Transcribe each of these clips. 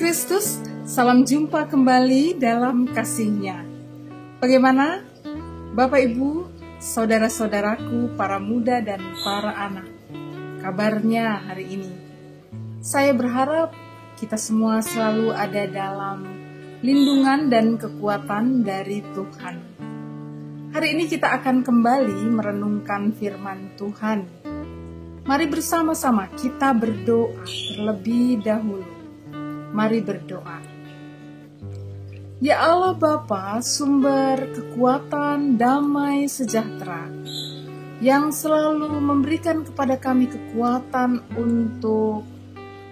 Kristus, salam jumpa kembali dalam kasih-Nya. Bagaimana Bapak Ibu, saudara-saudaraku, para muda dan para anak, kabarnya hari ini? Saya berharap kita semua selalu ada dalam lindungan dan kekuatan dari Tuhan. Hari ini kita akan kembali merenungkan firman Tuhan. Mari bersama-sama kita berdoa terlebih dahulu. Mari berdoa. Ya Allah Bapa, sumber kekuatan, damai, sejahtera, yang selalu memberikan kepada kami kekuatan untuk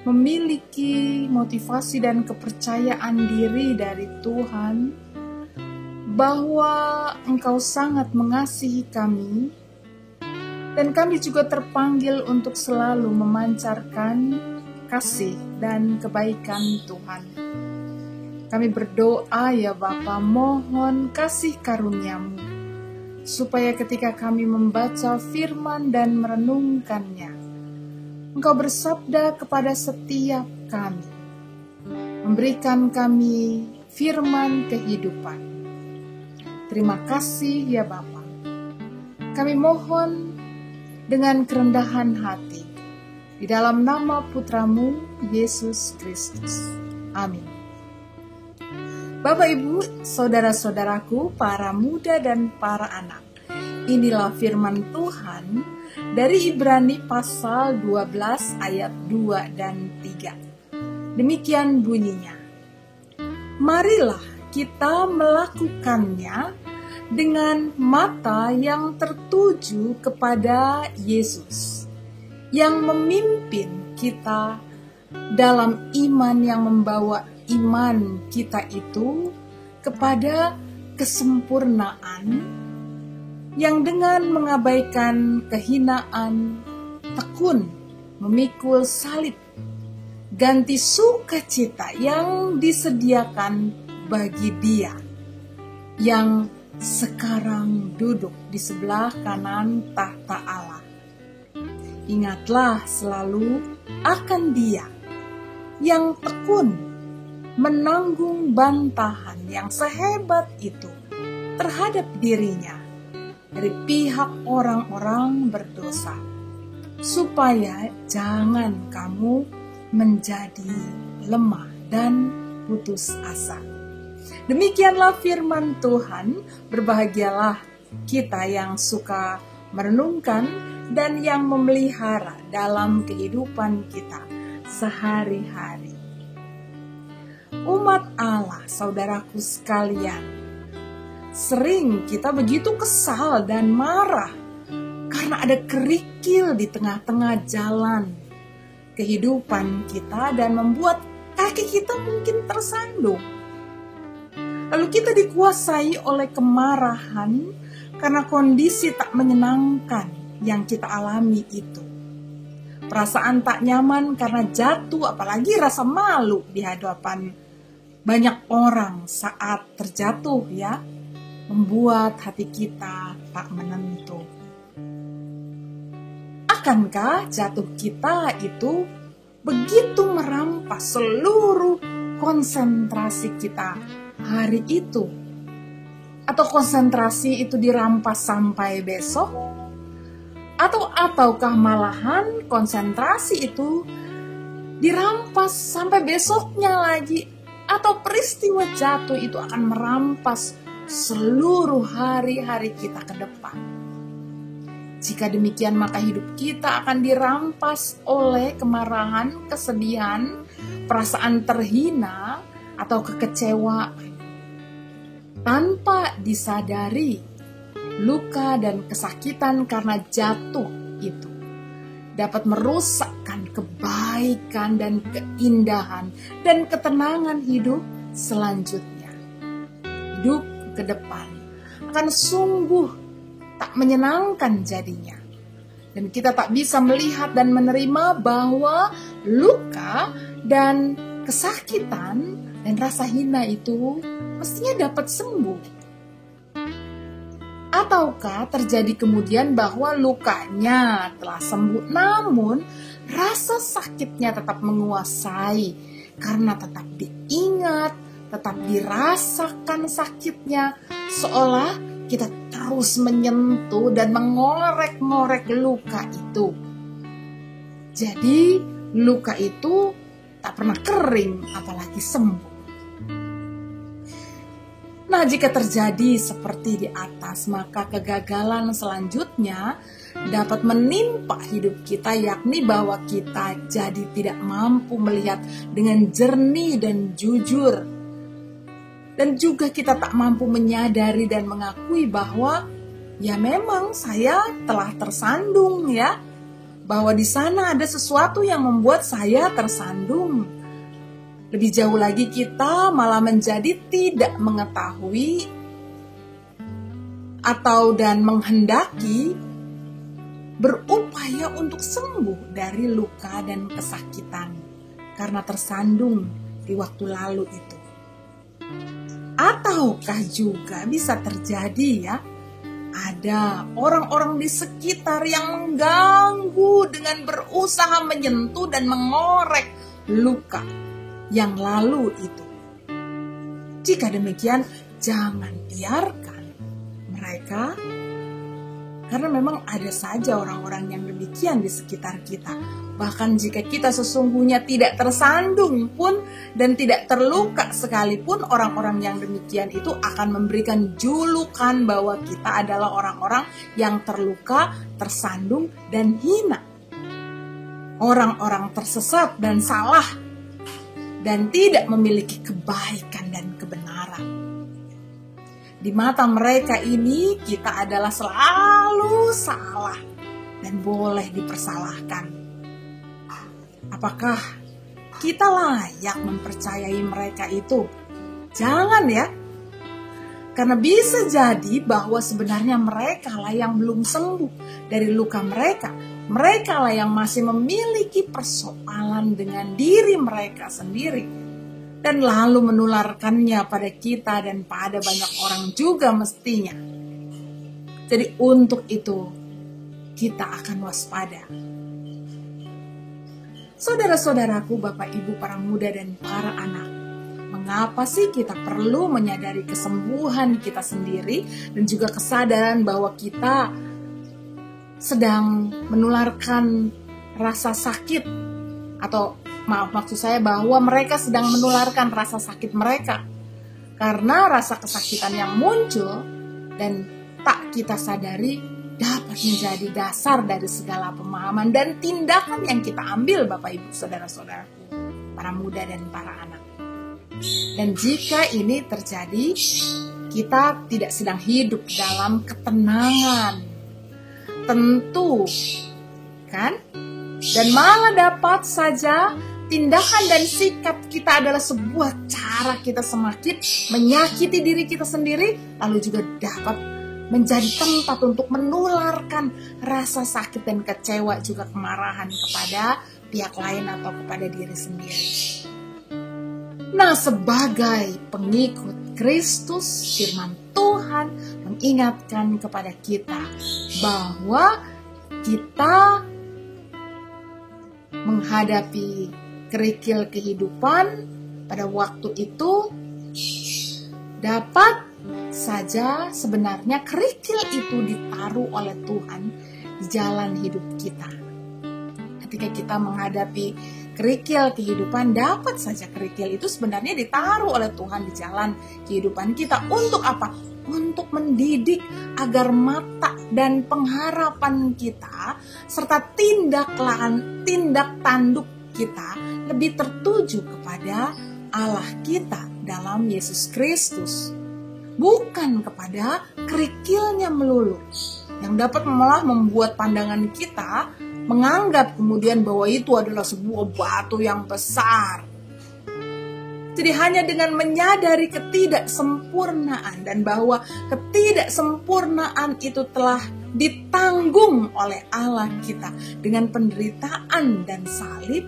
memiliki motivasi dan kepercayaan diri dari Tuhan, bahwa Engkau sangat mengasihi kami, dan kami juga terpanggil untuk selalu memancarkan kasih dan kebaikan Tuhan. Kami berdoa ya Bapa, mohon kasih karunia-Mu, supaya ketika kami membaca firman dan merenungkannya, Engkau bersabda kepada setiap kami, memberikan kami firman kehidupan. Terima kasih ya Bapa. Kami mohon dengan kerendahan hati, di dalam nama Putra-Mu, Yesus Kristus. Amin. Bapak Ibu, saudara-saudaraku, para muda dan para anak, inilah firman Tuhan dari Ibrani pasal 12 ayat 2 dan 3. Demikian bunyinya. Marilah kita melakukannya dengan mata yang tertuju kepada Yesus, yang memimpin kita dalam iman, yang membawa iman kita itu kepada kesempurnaan, yang dengan mengabaikan kehinaan, tekun memikul salib, ganti sukacita yang disediakan bagi Dia yang sekarang duduk di sebelah kanan tahta Allah. Ingatlah selalu akan Dia yang tekun menanggung bantahan yang sehebat itu terhadap dirinya dari pihak orang-orang berdosa, supaya jangan kamu menjadi lemah dan putus asa. Demikianlah firman Tuhan. Berbahagialah kita yang suka merenungkan dan yang memelihara dalam kehidupan kita sehari-hari. Umat Allah, saudaraku sekalian, sering kita begitu kesal dan marah karena ada kerikil di tengah-tengah jalan kehidupan kita dan membuat kaki kita mungkin tersandung. Lalu kita dikuasai oleh kemarahan karena kondisi tak menyenangkan yang kita alami itu. Perasaan tak nyaman karena jatuh, apalagi rasa malu di hadapan banyak orang saat terjatuh ya, membuat hati kita tak menentu. Akankah jatuh kita itu begitu merampas seluruh konsentrasi kita hari itu? Atau konsentrasi itu dirampas sampai besok? Ataukah malahan konsentrasi itu dirampas sampai besoknya lagi? Atau peristiwa jatuh itu akan merampas seluruh hari-hari kita ke depan? Jika demikian, maka hidup kita akan dirampas oleh kemarahan, kesedihan, perasaan terhina, atau kekecewaan. Tanpa disadari, luka dan kesakitan karena jatuh itu dapat merusakkan kebaikan dan keindahan dan ketenangan hidup selanjutnya. Hidup ke depan akan sungguh tak menyenangkan jadinya. Dan kita tak bisa melihat dan menerima bahwa luka dan kesakitan dan rasa hina itu mestinya dapat sembuh. Ataukah terjadi kemudian bahwa lukanya telah sembuh, namun rasa sakitnya tetap menguasai karena tetap diingat, tetap dirasakan sakitnya, seolah kita terus menyentuh dan mengorek-ngorek luka itu. Jadi luka itu tak pernah kering, apalagi sembuh. Nah, jika terjadi seperti di atas, maka kegagalan selanjutnya dapat menimpa hidup kita, yakni bahwa kita jadi tidak mampu melihat dengan jernih dan jujur. Dan juga kita tak mampu menyadari dan mengakui bahwa ya memang saya telah tersandung ya. Bahwa di sana ada sesuatu yang membuat saya tersandung. Lebih jauh lagi kita malah menjadi tidak mengetahui atau dan menghendaki berupaya untuk sembuh dari luka dan kesakitan karena tersandung di waktu lalu itu. Ataukah juga bisa terjadi ya, ada orang-orang di sekitar yang mengganggu dengan berusaha menyentuh dan mengorek luka yang lalu itu. Jika demikian, jangan biarkan mereka, karena memang ada saja orang-orang yang demikian di sekitar kita. Bahkan jika kita sesungguhnya tidak tersandung pun dan tidak terluka sekalipun, orang-orang yang demikian itu akan memberikan julukan bahwa kita adalah orang-orang yang terluka, tersandung, dan hina. Orang-orang tersesat dan salah dan tidak memiliki kebaikan dan kebenaran. Di mata mereka ini kita adalah selalu salah dan boleh dipersalahkan. Apakah kita layak mempercayai mereka itu? Jangan ya. Karena bisa jadi bahwa sebenarnya mereka lah yang belum sembuh dari luka mereka. Mereka lah yang masih memiliki persoalan dengan diri mereka sendiri. Dan lalu menularkannya pada kita dan pada banyak orang juga mestinya. Jadi untuk itu kita akan waspada. Saudara-saudaraku, Bapak Ibu, para muda dan para anak. Mengapa sih kita perlu menyadari kesembuhan kita sendiri dan juga kesadaran bahwa kita sedang menularkan rasa sakit, atau maksud saya bahwa mereka sedang menularkan rasa sakit mereka karena rasa kesakitan yang muncul dan tak kita sadari dapat menjadi dasar dari segala pemahaman dan tindakan yang kita ambil, Bapak Ibu, saudara-saudaraku, para muda dan para anak. Dan jika ini terjadi, kita tidak sedang hidup dalam ketenangan, tentu kan? Dan malah dapat saja tindakan dan sikap kita adalah sebuah cara kita semakin menyakiti diri kita sendiri, lalu juga dapat menjadi tempat untuk menularkan rasa sakit dan kecewa juga kemarahan kepada pihak lain atau kepada diri sendiri. Nah, sebagai pengikut Kristus, firman Tuhan mengingatkan kepada kita bahwa kita menghadapi kerikil kehidupan pada waktu itu dapat saja sebenarnya kerikil itu ditaruh oleh Tuhan di jalan hidup kita. Ketika kita menghadapi kerikil kehidupan, dapat saja kerikil itu sebenarnya ditaruh oleh Tuhan di jalan kehidupan kita. Untuk apa? Untuk mendidik agar mata dan pengharapan kita serta tindak tanduk kita lebih tertuju kepada Allah kita dalam Yesus Kristus, bukan kepada kerikilnya melulu, yang dapat malah membuat pandangan kita menganggap kemudian bahwa itu adalah sebuah batu yang besar. Jadi hanya dengan menyadari ketidaksempurnaan dan bahwa ketidaksempurnaan itu telah ditanggung oleh Allah kita dengan penderitaan dan salib,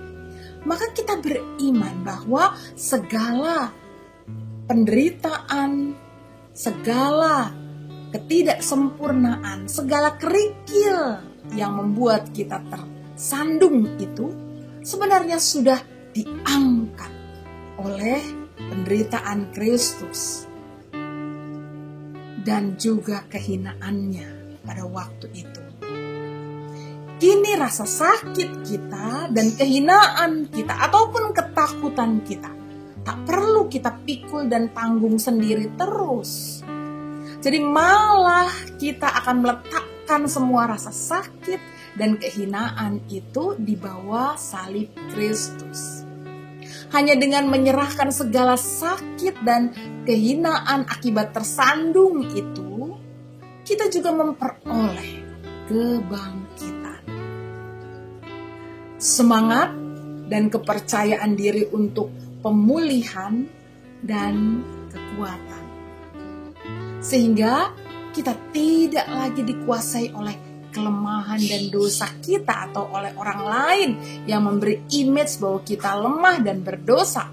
maka kita beriman bahwa segala penderitaan, segala ketidaksempurnaan, segala kerikil yang membuat kita tersandung itu sebenarnya sudah diangkat oleh penderitaan Kristus dan juga kehinaannya pada waktu itu. Kini rasa sakit kita dan kehinaan kita ataupun ketakutan kita tak perlu kita pikul dan tanggung sendiri terus. Jadi malah kita akan meletakkan semua rasa sakit dan kehinaan itu di bawah salib Kristus. Hanya dengan menyerahkan segala sakit dan kehinaan akibat tersandung itu, kita juga memperoleh kebangkitan. Semangat dan kepercayaan diri untuk pemulihan dan kekuatan. Sehingga kita tidak lagi dikuasai oleh kelemahan dan dosa kita atau oleh orang lain yang memberi image bahwa kita lemah dan berdosa.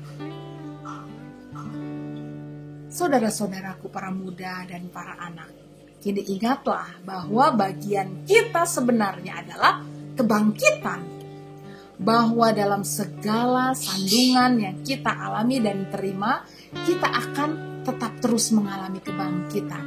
Saudara-saudaraku para muda dan para anak, kini ingatlah bahwa bagian kita sebenarnya adalah kebangkitan. Bahwa dalam segala sandungan yang kita alami dan terima, kita akan tetap terus mengalami kebangkitan.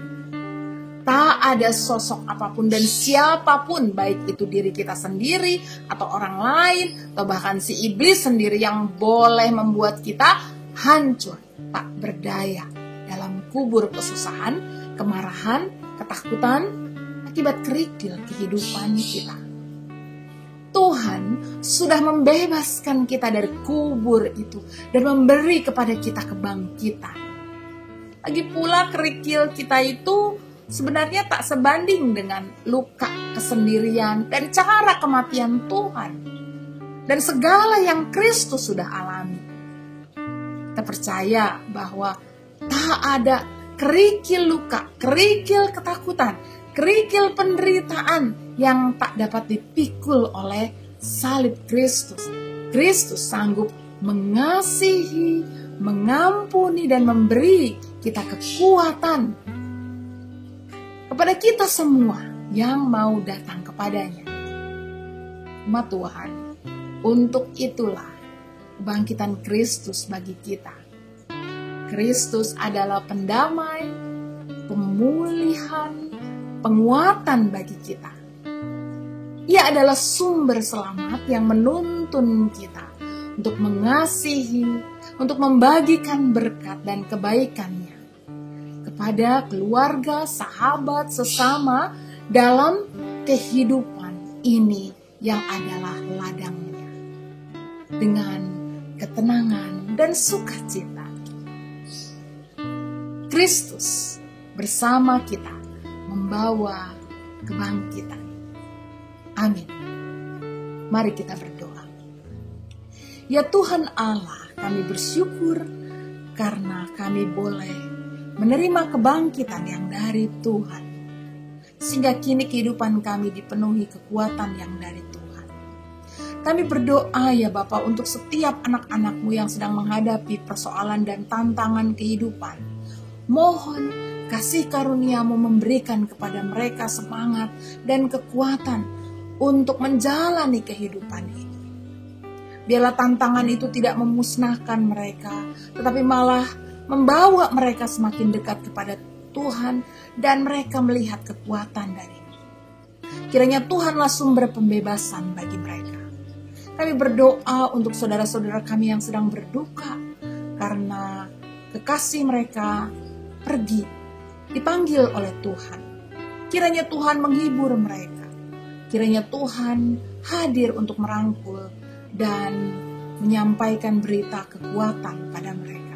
Tak ada sosok apapun dan siapapun, baik itu diri kita sendiri atau orang lain, atau bahkan si iblis sendiri yang boleh membuat kita hancur, tak berdaya dalam kubur kesusahan, kemarahan, ketakutan, akibat kerikil kehidupan kita. Tuhan sudah membebaskan kita dari kubur itu dan memberi kepada kita kebangkitan. Lagi pula kerikil kita itu sebenarnya tak sebanding dengan luka kesendirian dan cara kematian Tuhan dan segala yang Kristus sudah alami. Kita percaya bahwa tak ada kerikil luka, kerikil ketakutan, kerikil penderitaan yang tak dapat dipikul oleh salib Kristus. Kristus sanggup mengasihi, mengampuni dan memberi kita kekuatan kepada kita semua yang mau datang kepadanya. Umat Tuhan, untuk itulah kebangkitan Kristus bagi kita. Kristus adalah pendamai, pemulihan, penguatan bagi kita. Ia adalah sumber selamat yang menuntun kita untuk mengasihi, untuk membagikan berkat dan kebaikannya kepada keluarga, sahabat, sesama dalam kehidupan ini yang adalah ladangnya. Dengan ketenangan dan sukacita, Kristus bersama kita membawa kebangkitan. Amin. Mari kita berdoa. Ya Tuhan Allah, kami bersyukur karena kami boleh menerima kebangkitan yang dari Tuhan. Sehingga kini kehidupan kami dipenuhi kekuatan yang dari Tuhan. Kami berdoa ya Bapa untuk setiap anak-anak-Mu yang sedang menghadapi persoalan dan tantangan kehidupan. Mohon kasih karunia-Mu memberikan kepada mereka semangat dan kekuatan untuk menjalani kehidupan ini. Biarlah tantangan itu tidak memusnahkan mereka, tetapi malah membawa mereka semakin dekat kepada Tuhan dan mereka melihat kekuatan darinya. Kiranya Tuhanlah sumber pembebasan bagi mereka. Kami berdoa untuk saudara-saudara kami yang sedang berduka karena kekasih mereka pergi, dipanggil oleh Tuhan. Kiranya Tuhan menghibur mereka. Kiranya Tuhan hadir untuk merangkul dan menyampaikan berita kekuatan pada mereka.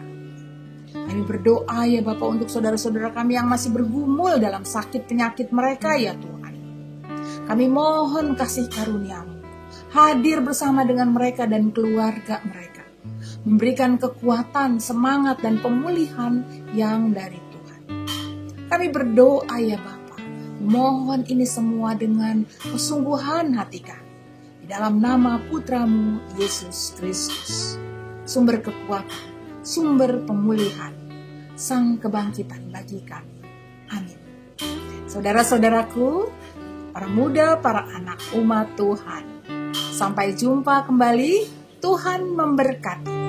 Kami berdoa ya Bapa untuk saudara-saudara kami yang masih bergumul dalam sakit penyakit mereka ya Tuhan. Kami mohon kasih karunia-Mu hadir bersama dengan mereka dan keluarga mereka. Memberikan kekuatan, semangat dan pemulihan yang dari Tuhan. Kami berdoa ya Bapa. Mohon ini semua dengan kesungguhan hati kami. Di dalam nama Putra-Mu, Yesus Kristus. Sumber kekuatan, sumber pemulihan, sang kebangkitan bagi kami. Amin. Saudara-saudaraku, para muda, para anak umat Tuhan. Sampai jumpa kembali, Tuhan memberkati.